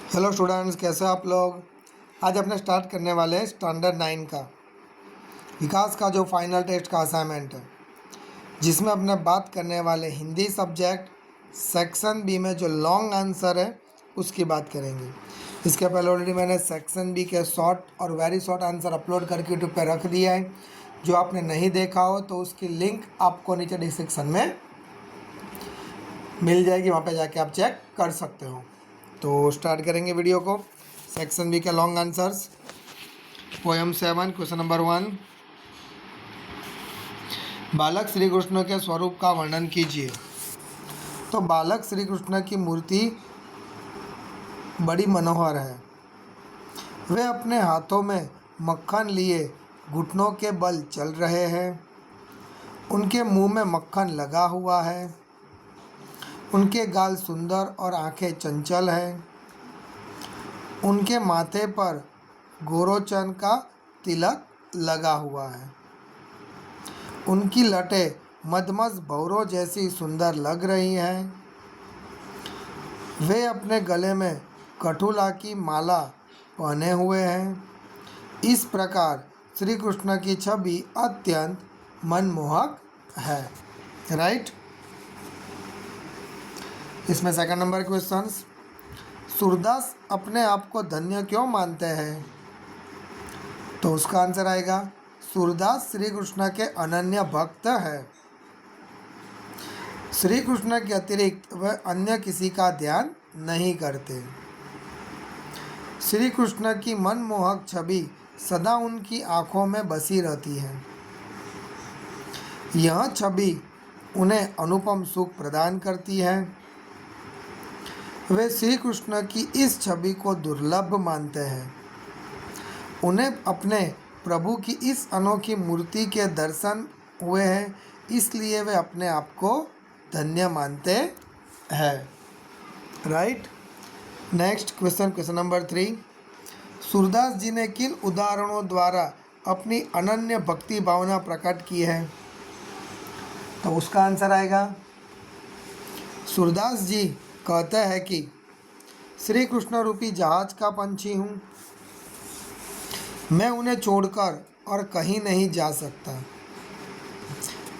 Hello students, कैसे हो आप लोग। आज अपने स्टार्ट करने वाले हैं स्टैंडर्ड 9 का विकास का जो फाइनल टेस्ट का असाइनमेंट है, जिसमें अपने बात करने वाले हिंदी सब्जेक्ट सेक्शन बी में जो लॉन्ग आंसर है उसकी बात करेंगे। इसके पहले ऑलरेडी मैंने सेक्शन बी के शॉर्ट और वेरी शॉर्ट आंसर अपलोड करके यूट्यूब पर रख दिया है। जो आपने नहीं देखा हो तो उसकी लिंक आपको नीचे डिस्क्रिप्शन में मिल जाएगी, वहाँ पे जाके आप चेक कर सकते हो। तो स्टार्ट करेंगे वीडियो को। सेक्शन बी के long answers. Poem 7 question number 1, बालक श्री कृष्ण के स्वरूप का वर्णन कीजिए। तो बालक श्री कृष्ण की मूर्ति बड़ी मनोहर है। वे अपने हाथों में मक्खन लिए घुटनों के बल चल रहे हैं। उनके मुंह में मक्खन लगा हुआ है। उनके गाल सुंदर और आंखें चंचल हैं। उनके माथे पर गोरोचन का तिलक लगा हुआ है। उनकी लटें मदमस्त भौरों जैसी सुंदर लग रही हैं। वे अपने गले में कठुला की माला पहने हुए हैं। इस प्रकार श्री कृष्ण की छवि अत्यंत मनमोहक है। राइट। इसमें सेकंड नंबर क्वेश्चन, सूरदास अपने आप को धन्य क्यों मानते हैं। तो उसका आंसर आएगा, सूरदास श्री कृष्ण के अनन्य भक्त है। श्री कृष्ण के अतिरिक्त वह अन्य किसी का ध्यान नहीं करते। श्री कृष्ण की मनमोहक छवि सदा उनकी आंखों में बसी रहती है। यह छवि उन्हें अनुपम सुख प्रदान करती है। वे श्री कृष्ण की इस छवि को दुर्लभ मानते हैं। उन्हें अपने प्रभु की इस अनोखी मूर्ति के दर्शन हुए हैं, इसलिए वे अपने आप को धन्य मानते हैं। Right. Next question, question number 3, Surdas ji ने किन उदाहरणों द्वारा अपनी अनन्य भक्ति भावना प्रकट की है। तो उसका आंसर आएगा, सूरदास जी कहते हैं कि श्री कृष्ण रूपी जहाज का पंछी हूँ। मैं उन्हें छोड़कर और कहीं नहीं जा सकता।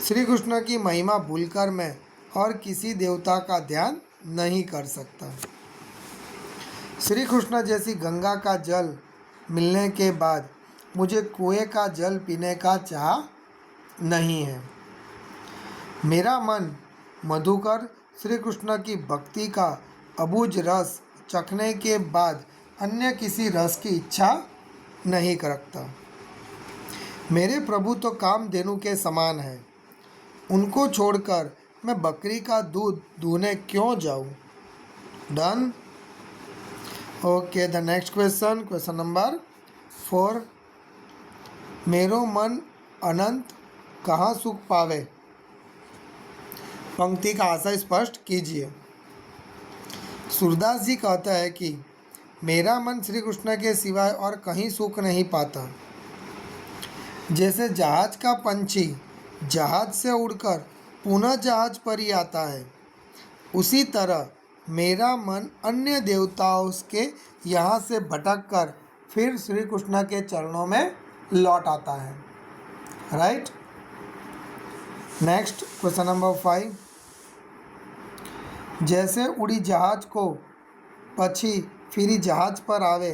श्री कृष्ण की महिमा भूलकर मैं और किसी देवता का ध्यान नहीं कर सकता। श्री कृष्ण जैसी गंगा का जल मिलने के बाद मुझे कुएं का जल पीने का चाह नहीं है। मेरा मन मधुकर श्री कृष्ण की भक्ति का अबूझ रस चखने के बाद अन्य किसी रस की इच्छा नहीं रखता। मेरे प्रभु तो कामधेनु के समान है। उनको छोड़कर मैं बकरी का दूध दूहने क्यों जाऊं। Done. Okay, the next question, question number 4, मेरो मन अनंत कहाँ सुख पावे। पंक्ति का आशय स्पष्ट कीजिए। सूरदास जी कहता है कि मेरा मन श्री कृष्ण के सिवाय और कहीं सुख नहीं पाता। जैसे जहाज का पंछी जहाज से उड़कर पुनः जहाज पर ही आता है, उसी तरह मेरा मन अन्य देवताओं के यहाँ से भटक कर फिर श्री कृष्ण के चरणों में लौट आता है। राइट। नेक्स्ट क्वेश्चन नंबर 5, जैसे उड़ी जहाज को पक्षी फिर जहाज पर आवे।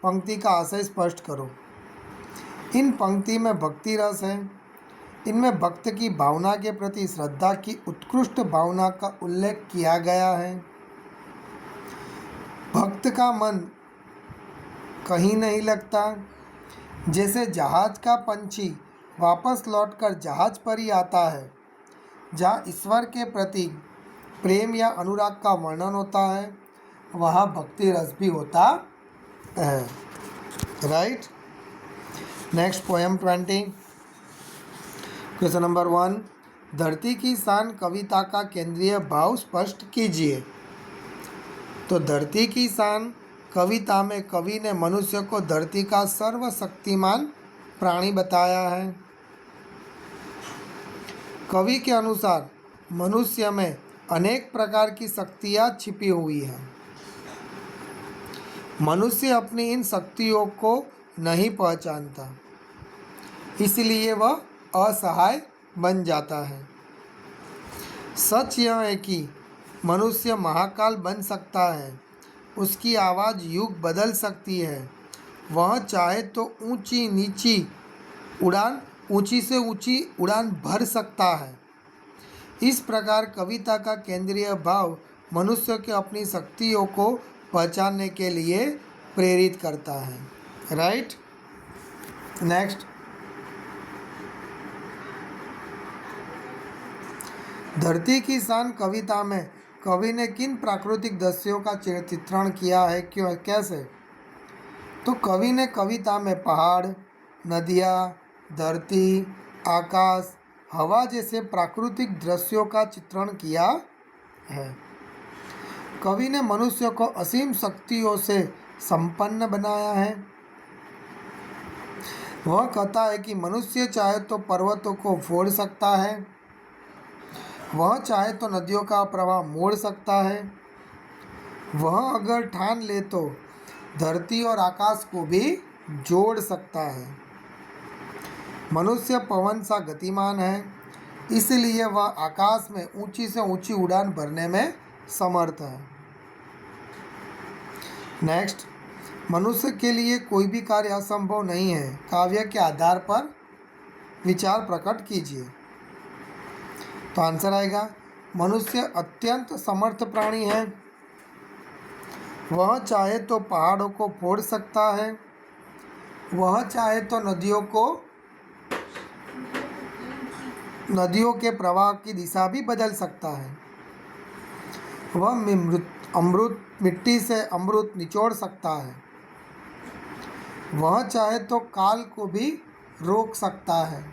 पंक्ति का आशय स्पष्ट करो। इन पंक्ति में भक्ति रस है। इनमें भक्त की भावना के प्रति श्रद्धा की उत्कृष्ट भावना का उल्लेख किया गया है। भक्त का मन कहीं नहीं लगता। जैसे जहाज का पंछी वापस लौटकर जहाज पर ही आता है, जहाँ ईश्वर के प्रति प्रेम या अनुराग का वर्णन होता है, वहाँ भक्ति रस भी होता है। Right. Next poem 20, question number 1, धरती की शान कविता का केंद्रीय भाव स्पष्ट कीजिए। तो धरती की शान कविता में कवि ने मनुष्य को धरती का सर्वशक्तिमान प्राणी बताया है। कवि के अनुसार मनुष्य में अनेक प्रकार की शक्तियाँ छिपी हुई हैं। मनुष्य अपनी इन शक्तियों को नहीं पहचानता, इसलिए वह असहाय बन जाता है। सच यह है कि मनुष्य महाकाल बन सकता है, उसकी आवाज़ युग बदल सकती है, वह चाहे तो ऊंची से ऊंची उड़ान भर सकता है। इस प्रकार कविता का केंद्रीय भाव मनुष्य के अपनी शक्तियों को पहचानने के लिए प्रेरित करता है। Right, next. धरती की शान कविता में कवि ने किन प्राकृतिक दृश्यों का चित्रण किया है, क्यों, कैसे? तो कवि ने कविता में पहाड़, नदियाँ, धरती, आकाश, हवा जैसे प्राकृतिक दृश्यों का चित्रण किया है। कवि ने मनुष्य को असीम शक्तियों से संपन्न बनाया है। वह कहता है कि मनुष्य चाहे तो पर्वतों को फोड़ सकता है, वह चाहे तो नदियों का प्रवाह मोड़ सकता है, वह अगर ठान ले तो धरती और आकाश को भी जोड़ सकता है। मनुष्य पवन सा गतिमान है, इसलिए वह आकाश में ऊंची से ऊंची उड़ान भरने में समर्थ है। नेक्स्ट, मनुष्य के लिए कोई भी कार्य असंभव नहीं है। काव्य के आधार पर विचार प्रकट कीजिए। तो आंसर आएगा, मनुष्य अत्यंत समर्थ प्राणी है। वह चाहे तो पहाड़ों को फोड़ सकता है, वह चाहे तो नदियों के प्रवाह की दिशा भी बदल सकता है, वह मिट्टी से अमृत निचोड़ सकता है, वह चाहे तो काल को भी रोक सकता है।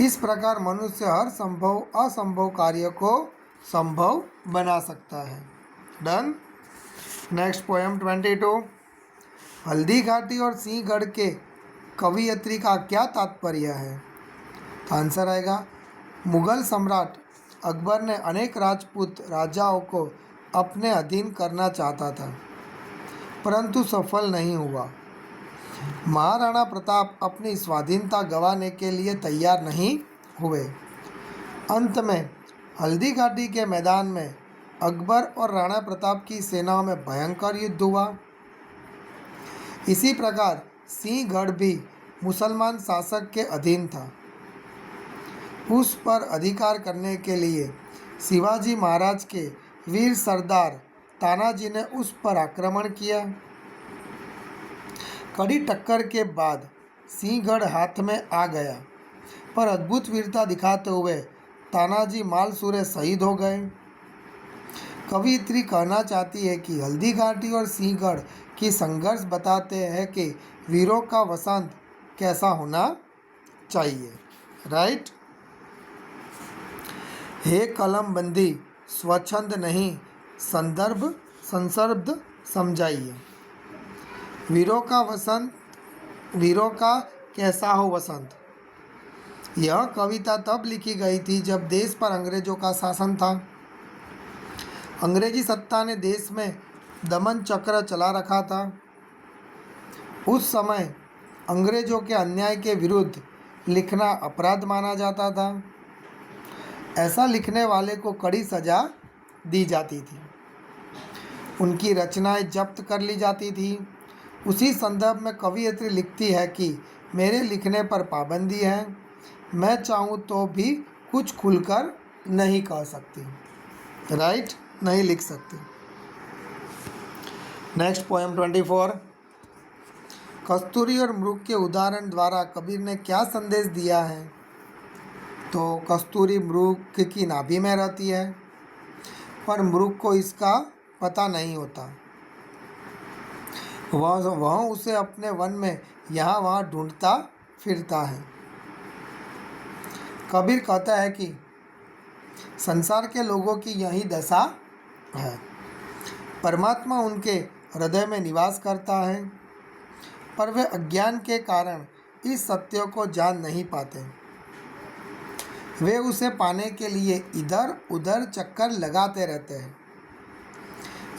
इस प्रकार मनुष्य हर संभव असंभव कार्य को संभव बना सकता है। Done. Next poem 22। Haldi Ghati और सिंहगढ़ के कवियत्री का क्या तात्पर्य है? तो आंसर आएगा, मुगल सम्राट अकबर ने अनेक राजपूत राजाओं को अपने अधीन करना चाहता था, परंतु सफल नहीं हुआ। महाराणा प्रताप अपनी स्वाधीनता गंवाने के लिए तैयार नहीं हुए। अंत में हल्दी घाटी के मैदान में अकबर और राणा प्रताप की सेनाओं में भयंकर युद्ध हुआ। इसी प्रकार सिंहगढ़ भी मुसलमान शासक के अधीन था। उस पर अधिकार करने के लिए शिवाजी महाराज के वीर सरदार तानाजी ने उस पर आक्रमण किया। कड़ी टक्कर के बाद सिंहगढ़ हाथ में आ गया, पर अद्भुत वीरता दिखाते हुए तानाजी मालसूरे शहीद हो गए। कवियत्री कहना चाहती है कि हल्दी घाटी और सिंहगढ़ की संघर्ष बताते हैं कि वीरों का वसंत कैसा होना चाहिए। राइट। हे कलम बंदी स्वच्छंद नहीं, संदर्भ समझाइए। वीरों का कैसा हो वसंत। यह कविता तब लिखी गई थी जब देश पर अंग्रेजों का शासन था। अंग्रेजी सत्ता ने देश में दमन चक्र चला रखा था। उस समय अंग्रेजों के अन्याय के विरुद्ध लिखना अपराध माना जाता था। ऐसा लिखने वाले को कड़ी सजा दी जाती थी, उनकी रचनाएं जब्त कर ली जाती थी। उसी संदर्भ में कवियत्री लिखती है कि मेरे लिखने पर पाबंदी है, मैं चाहूँ तो भी कुछ खुलकर नहीं कह सकती। राइट, नहीं लिख सकती। Next poem 24। कस्तूरी और मृग के उदाहरण द्वारा कबीर ने क्या संदेश दिया है? तो कस्तूरी मृग की नाभि में रहती है, पर मृग को इसका पता नहीं होता। वह उसे अपने वन में यहाँ वहाँ ढूंढता फिरता है। कबीर कहता है कि संसार के लोगों की यही दशा है। परमात्मा उनके हृदय में निवास करता है, पर वे अज्ञान के कारण इस सत्य को जान नहीं पाते। वे उसे पाने के लिए इधर उधर चक्कर लगाते रहते हैं।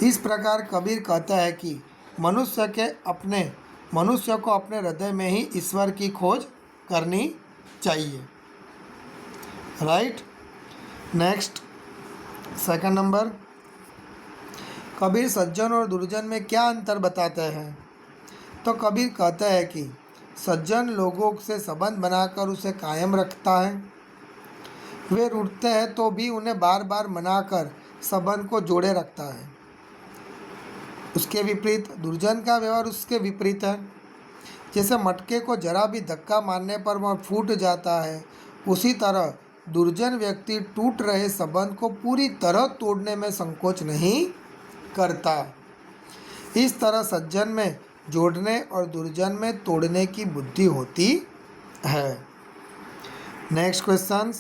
इस प्रकार कबीर कहता है कि मनुष्य को अपने हृदय में ही ईश्वर की खोज करनी चाहिए। Right. Next, second number, Kabir सज्जन और दुर्जन में क्या अंतर बताते हैं? तो कबीर कहता है कि सज्जन लोगों से संबंध बनाकर उसे कायम रखता है। वे रूठते हैं तो भी उन्हें बार बार मनाकर संबंध को जोड़े रखता है। उसके विपरीत दुर्जन का व्यवहार उसके विपरीत है। जैसे मटके को जरा भी धक्का मारने पर वह फूट जाता है, उसी तरह दुर्जन व्यक्ति टूट रहे संबंध को पूरी तरह तोड़ने में संकोच नहीं करता। इस तरह सज्जन में जोड़ने और दुर्जन में तोड़ने की बुद्धि होती है। नेक्स्ट क्वेश्चन,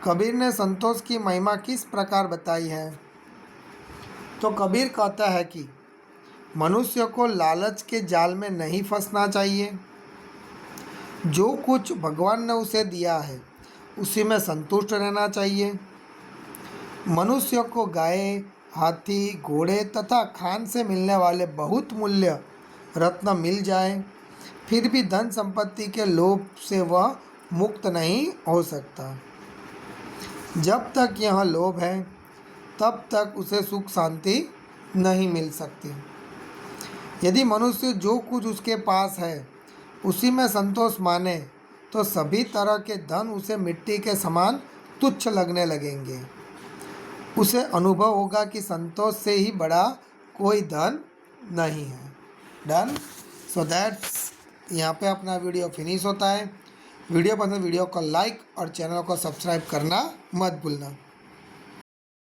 कबीर ने संतोष की महिमा किस प्रकार बताई है? तो कबीर कहता है कि मनुष्य को लालच के जाल में नहीं फंसना चाहिए। जो कुछ भगवान ने उसे दिया है उसी में संतुष्ट रहना चाहिए। मनुष्य को गाय, हाथी, घोड़े तथा खान से मिलने वाले बहुत मूल्य रत्न मिल जाए, फिर भी धन संपत्ति के लोभ से वह मुक्त नहीं हो सकता। जब तक यह लोभ है तब तक उसे सुख शांति नहीं मिल सकती। यदि मनुष्य जो कुछ उसके पास है उसी में संतोष माने तो सभी तरह के धन उसे मिट्टी के समान तुच्छ लगने लगेंगे। उसे अनुभव होगा कि संतोष से ही बड़ा कोई धन नहीं है। डन। सो दैट्स यहाँ पे अपना वीडियो फिनिश होता है। वीडियो पसंद वीडियो को लाइक और चैनल को सब्सक्राइब करना मत भूलना।